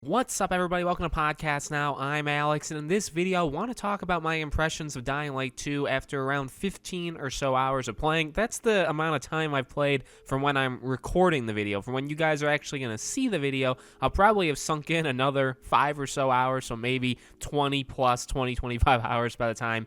What's up, everybody? Welcome to Podcast Now. I'm Alex, and in this video, I want to talk about my impressions of Dying Light 2 after around 15 or so hours of playing. That's the amount of time I've played from when I'm recording the video. From when you guys are actually going to see the video, I'll probably have sunk in another 5 or so hours, so maybe 20 plus, 25 hours by the time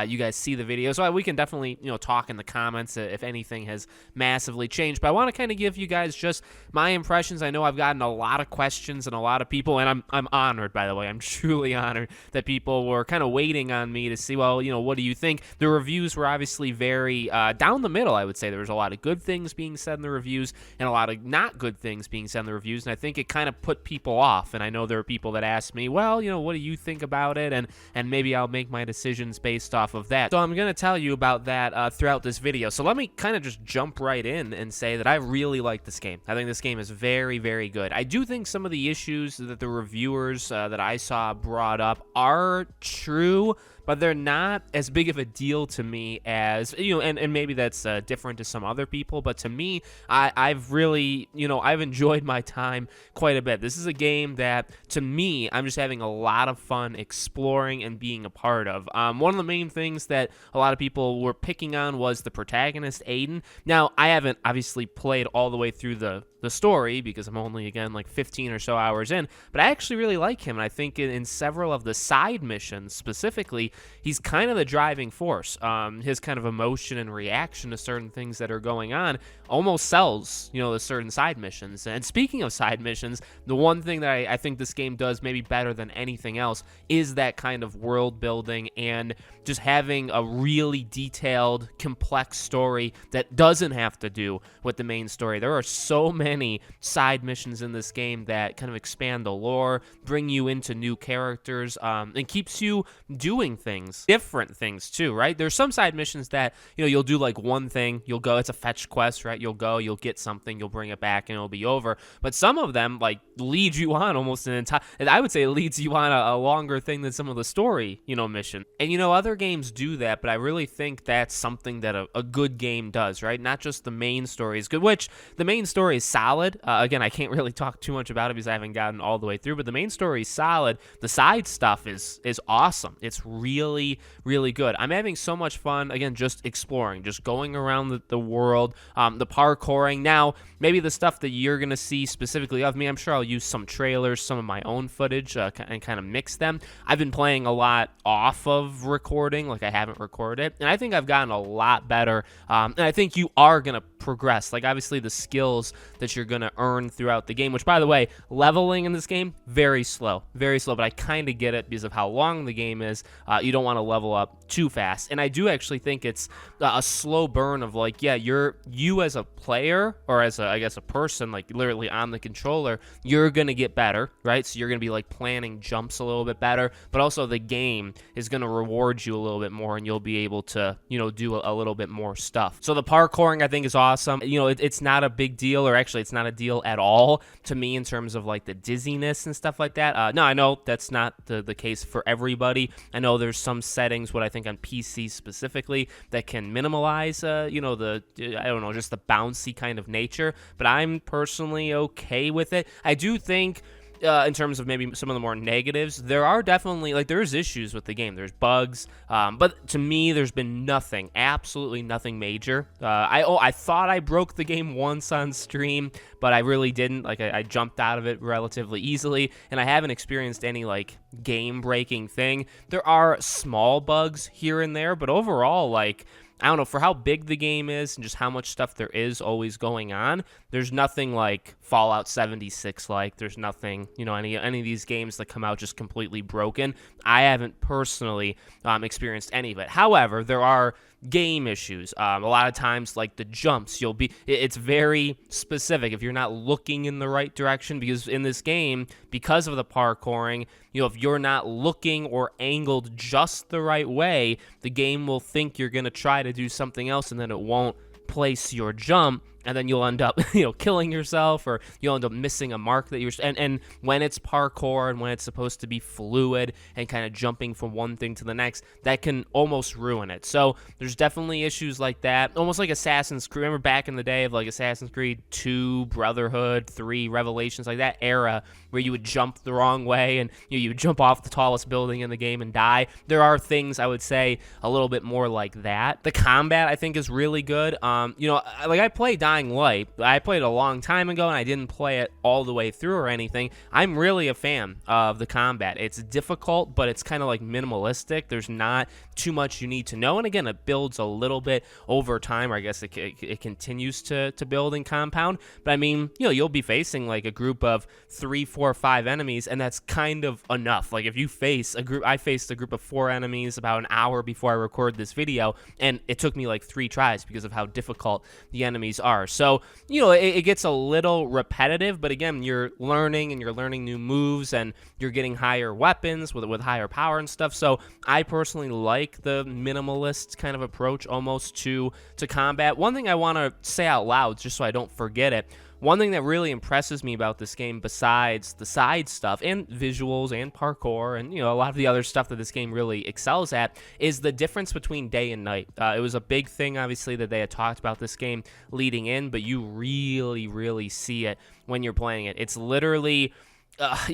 you guys see the video. So we can definitely, talk in the comments if anything has massively changed. But I want to kind of give you guys just my impressions. I know I've gotten a lot of questions and a lot of people, and I'm honored, by the way. I'm truly honored that people were kind of waiting on me to see, well, what do you think? The reviews were obviously very down the middle, I would say. There was a lot of good things being said in the reviews and a lot of not good things being said in the reviews, and I think it kind of put people off. And I know there are people that asked me, well, what do you think about it? And maybe I'll make my decisions based off of that. So I'm going to tell you about that throughout this video. So let me kind of just jump right in and say that I really like this game. I think this game is very, very good. I do think some of the issues that the reviewers that I saw brought up are true, but they're not as big of a deal to me as, and maybe that's different to some other people, but to me, I've really, I've enjoyed my time quite a bit. This is a game that, to me, I'm just having a lot of fun exploring and being a part of. One of the main things that a lot of people were picking on was the protagonist, Aiden. Now, I haven't obviously played all the way through the story because I'm only, again, like 15 or so hours in, but I actually really like him, and I think in several of the side missions specifically, he's kind of the driving force. His kind of emotion and reaction to certain things that are going on almost sells, the certain side missions. And speaking of side missions, the one thing that I think this game does maybe better than anything else is that kind of world building and just having a really detailed, complex story that doesn't have to do with the main story. There are so many side missions in this game that kind of expand the lore, bring you into new characters, and keeps you doing things, different things too, right? There's some side missions that, you'll do like one thing, you'll go, it's a fetch quest, right? You'll go, you'll get something, you'll bring it back, and it'll be over. But some of them, like, lead you on almost an entire, I would say it leads you on a longer thing than some of the story, mission. And, other games do that, but I really think that's something that a good game does, right? Not just the main story is good, which the main story is solid. Again, I can't really talk too much about it because I haven't gotten all the way through, but the main story is solid. The side stuff is awesome. It's really, really good. I'm having so much fun, again, just exploring, just going around the world, the parkouring. Now, maybe the stuff that you're going to see specifically of me, I'm sure I'll use some trailers, some of my own footage, and kind of mix them. I've been playing a lot off of recording, like I haven't recorded it, and I think I've gotten a lot better, and I think you are going to progress. Like, obviously, the skills that you're going to earn throughout the game, which, by the way, leveling in this game, very slow, but I kind of get it because of how long the game is. You don't want to level up too fast, and I do actually think it's a slow burn of, like, yeah, you as a player, or as a person, like, literally on the controller, you're going to get better, right? So you're going to be, like, planning jumps a little bit better, but also the game is going to reward you a little bit more, and you'll be able to, do a little bit more stuff. So the parkouring, I think, is awesome. It's not a big deal, or actually it's not a deal at all to me in terms of, like, the dizziness and stuff like that. No, I know that's not the case for everybody. I know there's some settings, what I think on PC specifically, that can minimize, just the bouncy kind of nature, but I'm personally okay with it. I do think, in terms of maybe some of the more negatives, there are definitely, like, there's issues with the game. There's bugs, but to me, there's been nothing, absolutely nothing major. I thought I broke the game once on stream, but I really didn't. Like, I jumped out of it relatively easily, and I haven't experienced any, like, game-breaking thing. There are small bugs here and there, but overall, like, I don't know, for how big the game is and just how much stuff there is always going on, there's nothing like Fallout 76 like. There's nothing, any of these games that come out just completely broken. I haven't personally experienced any of it. However, there are game issues. A lot of times, like the jumps, it's very specific if you're not looking in the right direction, because in this game, because of the parkouring, if you're not looking or angled just the right way, the game will think you're going to try to do something else, and then it won't place your jump and then you'll end up, killing yourself, or you'll end up missing a mark that and when it's parkour and when it's supposed to be fluid and kind of jumping from one thing to the next, that can almost ruin it. So there's definitely issues like that, almost like Assassin's Creed. Remember back in the day of like Assassin's Creed 2, Brotherhood, 3, Revelations, like that era where you would jump the wrong way and you would jump off the tallest building in the game and die. There are things, I would say, a little bit more like that. The combat, I think, is really good. Like I played Dying Light. I played it a long time ago, and I didn't play it all the way through or anything. I'm really a fan of the combat. It's difficult, but it's kind of like minimalistic. There's not too much you need to know, and again, it builds a little bit over time, or I guess it continues to build and compound. But I mean, you'll be facing like a group of 3, 4, 5 enemies, and that's kind of enough. Like if you face a group, I faced a group of 4 enemies about an hour before I recorded this video, and it took me like 3 tries because of how difficult the enemies are. So it gets a little repetitive, but again, you're learning new moves, and you're getting higher weapons with higher power and stuff. So I personally like the minimalist kind of approach almost to combat. One thing I want to say out loud, just so I don't forget it, one thing that really impresses me about this game, besides the side stuff and visuals and parkour and a lot of the other stuff that this game really excels at, is the difference between day and night. It was a big thing, obviously, that they had talked about this game leading in, but you really, really see it when you're playing it. It's literally, I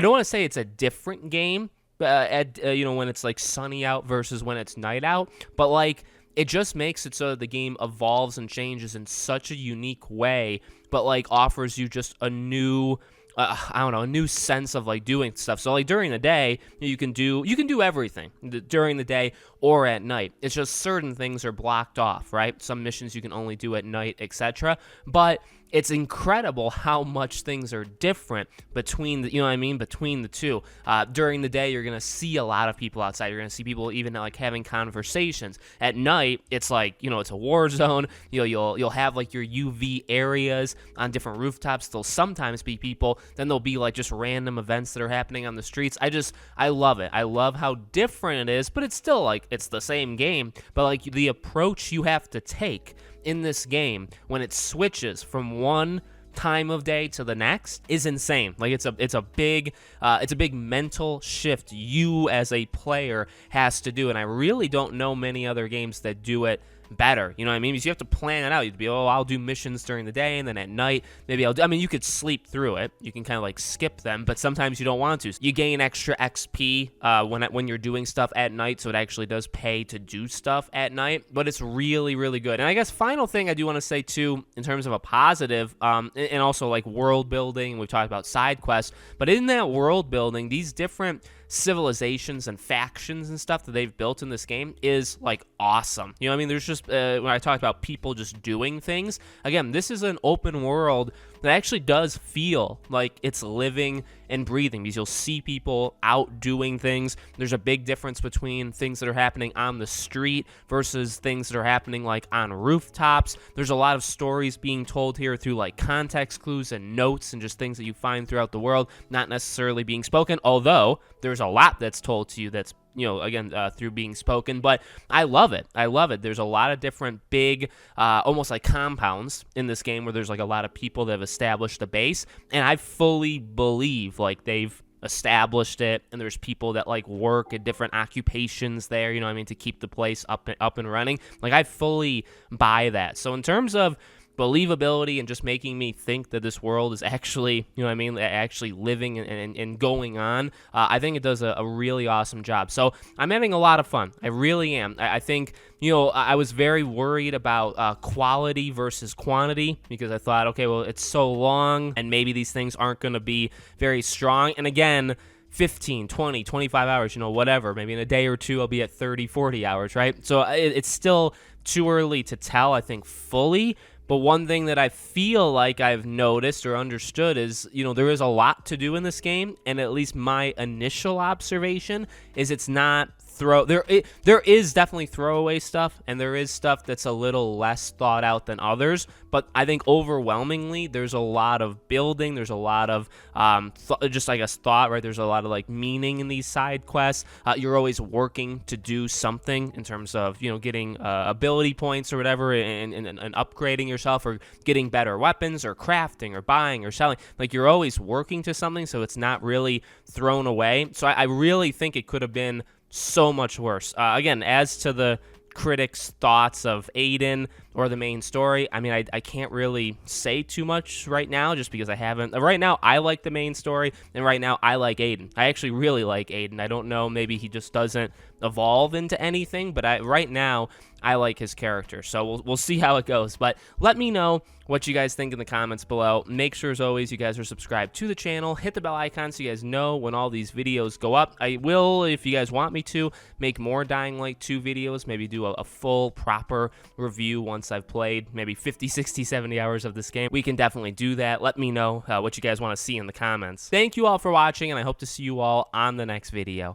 don't want to say it's a different game, when it's like sunny out versus when it's night out, but like, it just makes it so that the game evolves and changes in such a unique way, but like offers you just a new, a new sense of like doing stuff. So like during the day, you can do everything during the day or at night. It's just certain things are blocked off, right? Some missions you can only do at night, etc. But it's incredible how much things are different between between the two. During the day, you're gonna see a lot of people outside. You're gonna see people even like having conversations. At night, it's like it's a war zone. You'll have like your UV areas on different rooftops. There'll sometimes be people. Then there'll be like just random events that are happening on the streets. I love it. I love how different it is, but it's still like it's the same game. But like the approach you have to take in this game when it switches from one time of day to the next is insane. Like it's a big mental shift you as a player has to do, and I really don't know many other games that do it better. You know what I mean? Because you have to plan it out. You'd be, I'll do missions during the day, and then at night, maybe you could sleep through it. You can kind of like skip them, but sometimes you don't want to. You gain extra XP when you're doing stuff at night, so it actually does pay to do stuff at night, but it's really, really good. And I guess final thing I do want to say too, in terms of a positive, and also like world building, we've talked about side quests, but in that world building, these different civilizations and factions and stuff that they've built in this game is like awesome. You know what I mean? There's just when I talked about people just doing things, again, this is an open world that actually does feel like it's living and breathing, because you'll see people out doing things. There's a big difference between things that are happening on the street versus things that are happening like on rooftops. There's a lot of stories being told here through like context clues and notes and just things that you find throughout the world, not necessarily being spoken, although there's a lot that's told to you that's through being spoken. But I love it. There's a lot of different big, almost like compounds in this game where there's like a lot of people that have established a base, and I fully believe like they've established it, and there's people that like work at different occupations there, to keep the place up and running. Like I fully buy that. So in terms of believability and just making me think that this world is actually, actually living and going on, I think it does a really awesome job. So I'm having a lot of fun. I really am. I think, I was very worried about quality versus quantity, because I thought, okay, well, it's so long and maybe these things aren't going to be very strong. And again, 15, 20, 25 hours, whatever. Maybe in a day or two, I'll be at 30, 40 hours, right? So it's still too early to tell, I think, fully. But one thing that I feel like I've noticed or understood is, there is a lot to do in this game, and at least my initial observation is it's not there is definitely throwaway stuff, and there is stuff that's a little less thought out than others, but I think overwhelmingly there's a lot of building, there's a lot of just I guess thought, right? There's a lot of like meaning in these side quests. You're always working to do something in terms of, you know, getting ability points or whatever, and upgrading yourself, or getting better weapons, or crafting, or buying, or selling. Like, you're always working to something, so it's not really thrown away. So I really think it could have been so much worse. Again, as to the critics' thoughts of Aiden or the main story, I mean, I can't really say too much right now, just because I haven't. Right now, I like the main story, and right now, I like Aiden. I actually really like Aiden. I don't know, maybe he just doesn't evolve into anything, but right now, I like his character. So we'll see how it goes. But let me know what you guys think in the comments below. Make sure, as always, you guys are subscribed to the channel. Hit the bell icon so you guys know when all these videos go up. I will, if you guys want me to, make more Dying Light 2 videos. Maybe do a full, proper review once I've played maybe 50, 60, 70 hours of this game. We can definitely do that. Let me know what you guys want to see in the comments. Thank you all for watching, and I hope to see you all on the next video.